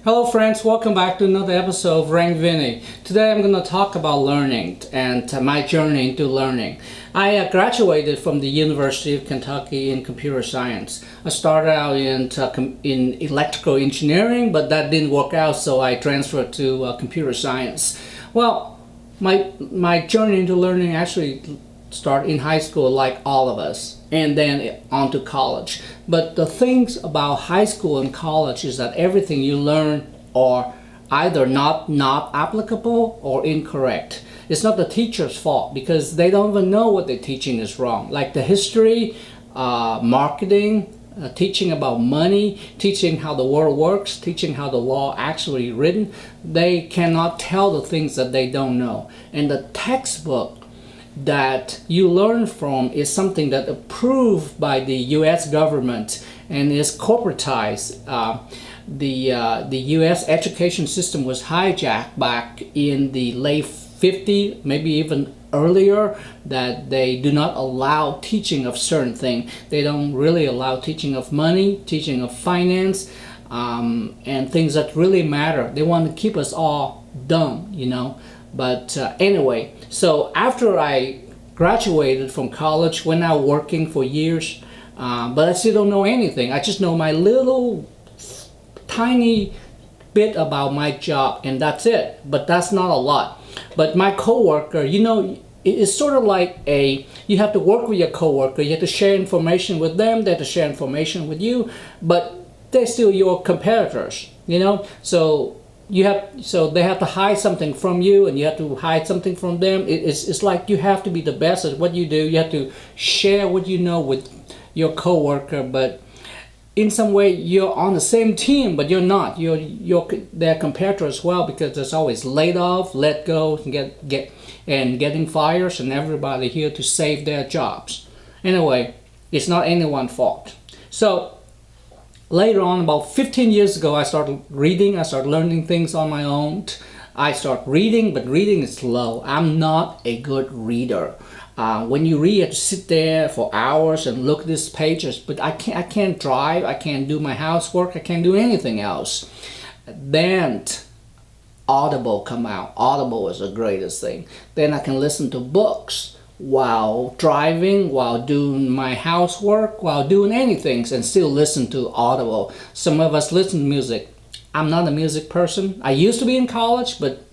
Hello friends, welcome back to another episode of Rank Vinny. Today I'm going to talk about learning and my journey into learning. I graduated from the University of Kentucky in computer science. I started out in electrical engineering, but that didn't work out, so I transferred to computer science. Well, my journey into learning actually started in high school like all of us, and then on to college. But the things about high school and college is that everything you learn are either not applicable or incorrect. It's not the teacher's fault because they don't even know what they're teaching is wrong. Like the history, marketing, teaching about money, teaching how the world works, teaching how the law actually written. They cannot tell the things that they don't know. And the textbook that you learn from is something that approved by the U.S. government and is corporatized. The U.S. education system was hijacked back in the late 50s, maybe even earlier, that they do not allow teaching of certain things. They don't really allow teaching of money, teaching of finance, and things that really matter. They want to keep us all dumb, you know. But anyway, so after I graduated from college, went out working for years, but I still don't know anything. I just know my little tiny bit about my job, and that's it. But that's not a lot. But my coworker, you know, it's sort of like you have to work with your coworker. You have to share information with them. They have to share information with you, but they're still your competitors, you know. So they have to hide something from you, and you have to hide something from them. It's like you have to be the best at what you do. You have to share what you know with your coworker, but in some way you're on the same team, but you're not. You're their competitor as well, because there's always laid off, let go, and getting fired, and everybody here to save their jobs. Anyway, it's not anyone's fault. So later on, about 15 years ago, I started reading. I started learning things on my own. I started reading, but reading is slow. I'm not a good reader. When you read, you have to sit there for hours and look at these pages. But I can't drive. I can't do my housework. I can't do anything else. Then Audible come out. Audible is the greatest thing. Then I can listen to books while driving, while doing my housework, while doing anything, and still listen to Audible. Some of us listen to music. I'm not a music person. I used to be in college, but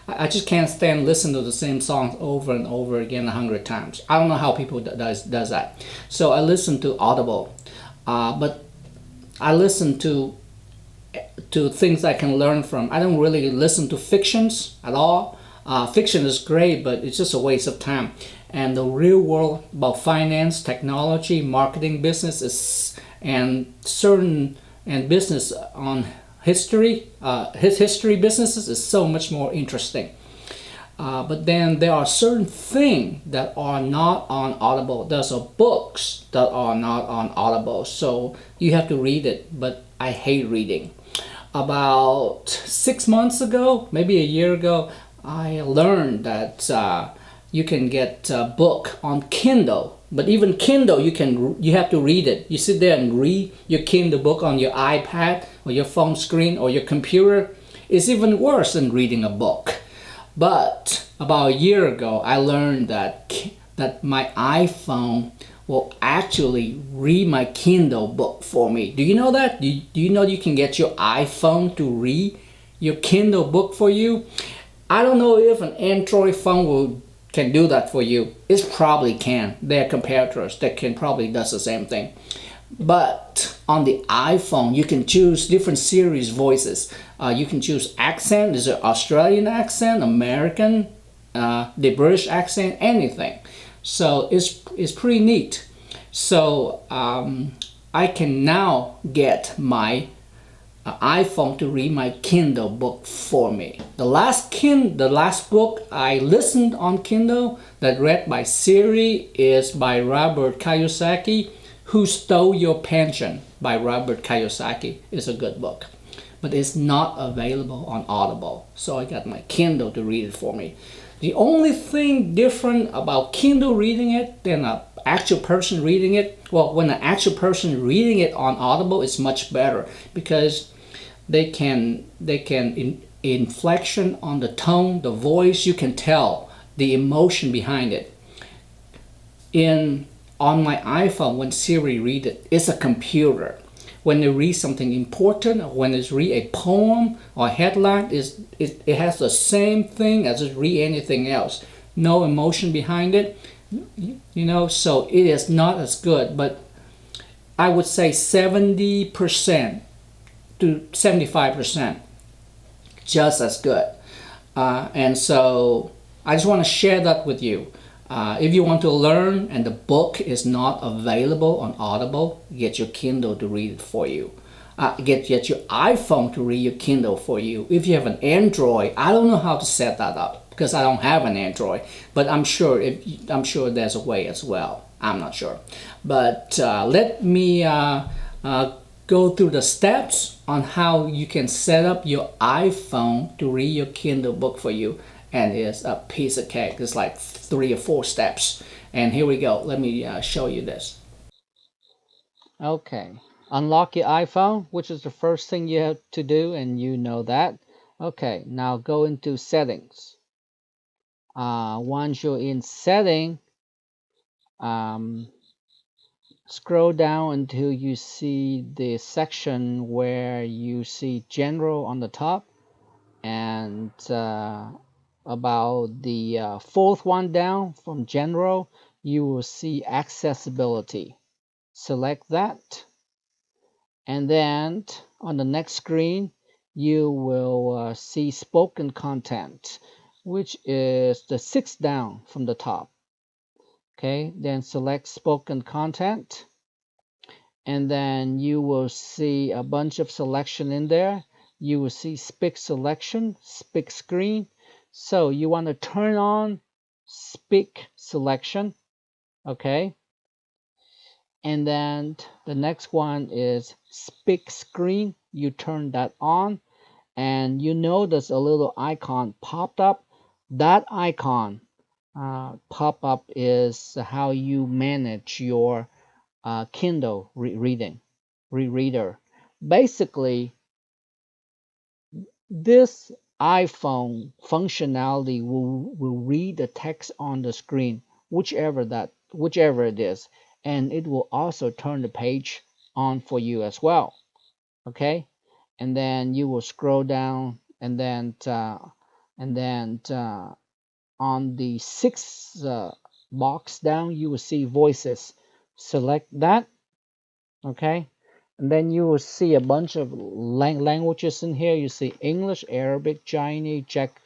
I just can't stand listening to the same songs over and over again 100 times. I don't know how people does that. So I listen to Audible, but I listen to things I can learn from. I don't really listen to fictions at all. Fiction is great, but it's just a waste of time. And the real world about finance, technology, marketing, business and business on history, history businesses is so much more interesting. But then there are certain things that are not on Audible. There's books that are not on Audible, so you have to read it. But I hate reading. About 6 months ago, maybe a year ago, I learned that you can get a book on Kindle. But even Kindle, you have to read it. You sit there and read your Kindle book on your iPad or your phone screen or your computer. It's even worse than reading a book. But about a year ago, I learned that my iPhone will actually read my Kindle book for me. Do you know that? Do you know you can get your iPhone to read your Kindle book for you? I don't know if an Android phone can do that for you. It probably can. They're competitors that can probably does the same thing. But on the iPhone, you can choose different series voices. You can choose accent. Is it Australian accent, American, the British accent, anything. So it's pretty neat. So I can now get my iPhone to read my Kindle book for me. The last book I listened on Kindle that read by Siri is by Robert Kiyosaki, Who Stole Your Pension by Robert Kiyosaki. It's a good book, but it's not available on Audible. So I got my Kindle to read it for me. The only thing different about Kindle reading it than an actual person reading it, well, when an actual person reading it on Audible, it's much better because they can inflection on the tone, the voice. You can tell the emotion behind it. In On my iPhone, when Siri read it, it's a computer. When they read something important, or when they read a poem or a headline, it has the same thing as it read anything else. No emotion behind it, so it is not as good. But I would say 70% to 75% just as good. And so I just want to share that with you. If you want to learn and the book is not available on Audible, get your Kindle to read it for you. Get your iPhone to read your Kindle for you. If you have an Android, I don't know how to set that up because I don't have an Android, but I'm sure there's a way as well. I'm not sure, but let me go through the steps on how you can set up your iPhone to read your Kindle book for you. And it's a piece of cake. It's like 3 or 4 steps. And here we go. Let me show you this. Okay. Unlock your iPhone, which is the first thing you have to do, and you know that. Okay, now go into settings. Once you're in setting, um, scroll down until you see the section where you see general on the top, and about the fourth one down from general, you will see accessibility. Select that, and then on the next screen you will see spoken content, which is the sixth down from the top. Okay, then select spoken content, and then you will see a bunch of selection in there. You will see speak selection, speak screen. So you want to turn on speak selection, okay? And then the next one is speak screen. You turn that on, and you notice a little icon popped up. That icon pop up is how you manage your Kindle reader. Basically, this iPhone functionality will read the text on the screen, whichever it is, and it will also turn the page on for you as well. Okay, and then you will scroll down, and then on the sixth box down, you will see voices. Select that. Okay, and then you will see a bunch of languages in here. You see English, Arabic, Chinese, Czech,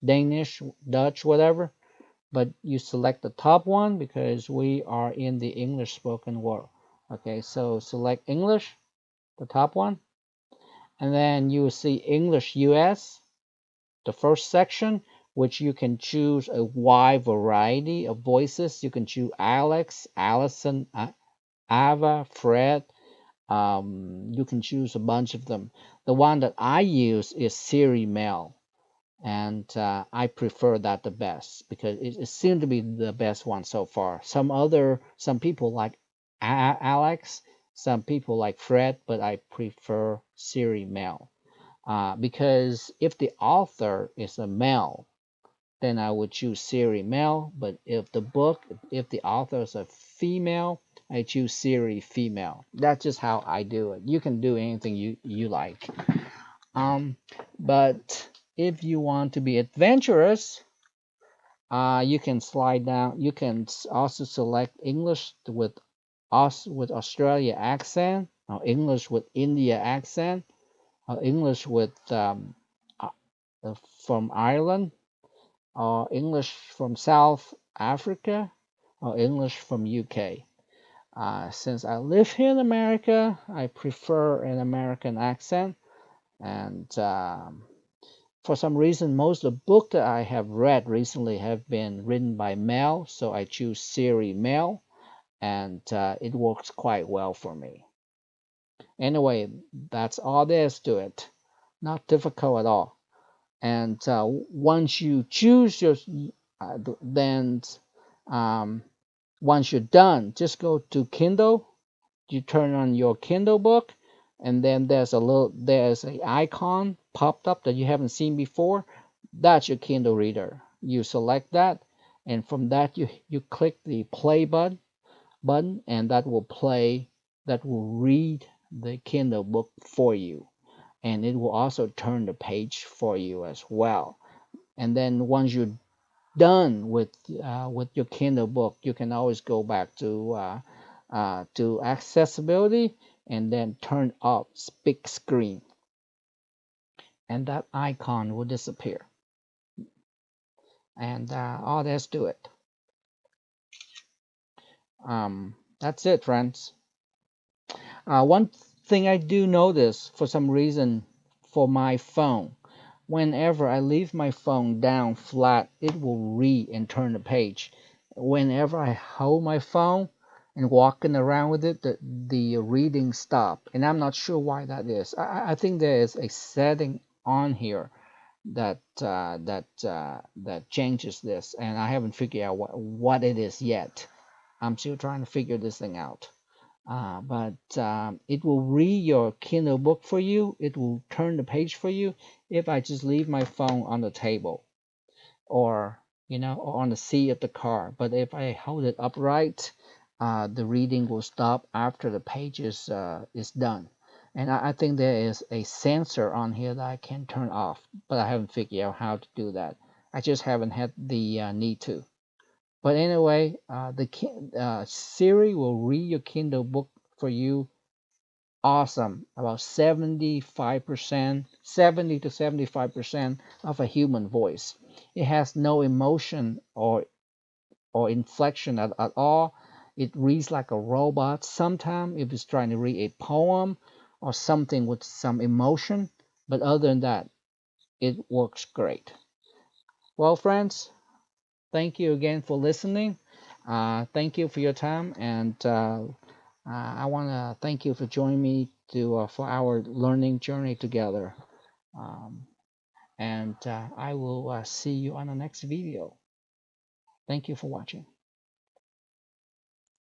Danish, Dutch, whatever, but you select the top one because we are in the English spoken world. Okay, so select English, the top one, and then you will see English US, the first section, which you can choose a wide variety of voices. You can choose Alex, Allison, Ava, Fred. You can choose a bunch of them. The one that I use is Siri Mail, and I prefer that the best because it seemed to be the best one so far. Some people like Alex, some people like Fred, but I prefer Siri Mail because if the author is a male, then I would choose Siri male. But if the author is a female, I choose Siri female. That's just how I do it. You can do anything you like. But if you want to be adventurous, you can slide down. You can also select English with us with Australia accent, or English with India accent, or English with uh, from Ireland, or English from South Africa, or English from UK. Since I live here in America, I prefer an American accent, and for some reason, most of the books that I have read recently have been written by male, so I choose Siri male, and it works quite well for me. Anyway, that's all there is to it. Not difficult at all. And once you choose your, then um, once you're done, just go to Kindle. You turn on your Kindle book. and then there's an icon popped up that you haven't seen before. That's your Kindle reader. You select that, and from that you click the play button, and that will read the Kindle book for you, and it will also turn the page for you as well. And then once you're done with your Kindle book, you can always go back to accessibility and then turn off big screen, and that icon will disappear. And all there's to it. That's it, friends. One thing I do notice for some reason for my phone, whenever I leave my phone down flat, it will read and turn the page. Whenever I hold my phone and walking around with it, the reading stop, and I'm not sure why that is. I think there is a setting on here that changes this, and I haven't figured out what it is yet. I'm still trying to figure this thing out. But it will read your Kindle book for you. It will turn the page for you if I just leave my phone on the table, or or on the seat of the car. But if I hold it upright, the reading will stop after the page is done. And I think there is a sensor on here that I can turn off, but I haven't figured out how to do that. I just haven't had the need to. But anyway, Siri will read your Kindle book for you. Awesome. About 75%, 70 to 75% of a human voice. It has no emotion or inflection at all. It reads like a robot. Sometimes if it's trying to read a poem or something with some emotion, but other than that, it works great. Well, friends, thank you again for listening. Thank you for your time, and I want to thank you for joining me to for our learning journey together. Um, and I will see you on the next video. Thank you for watching.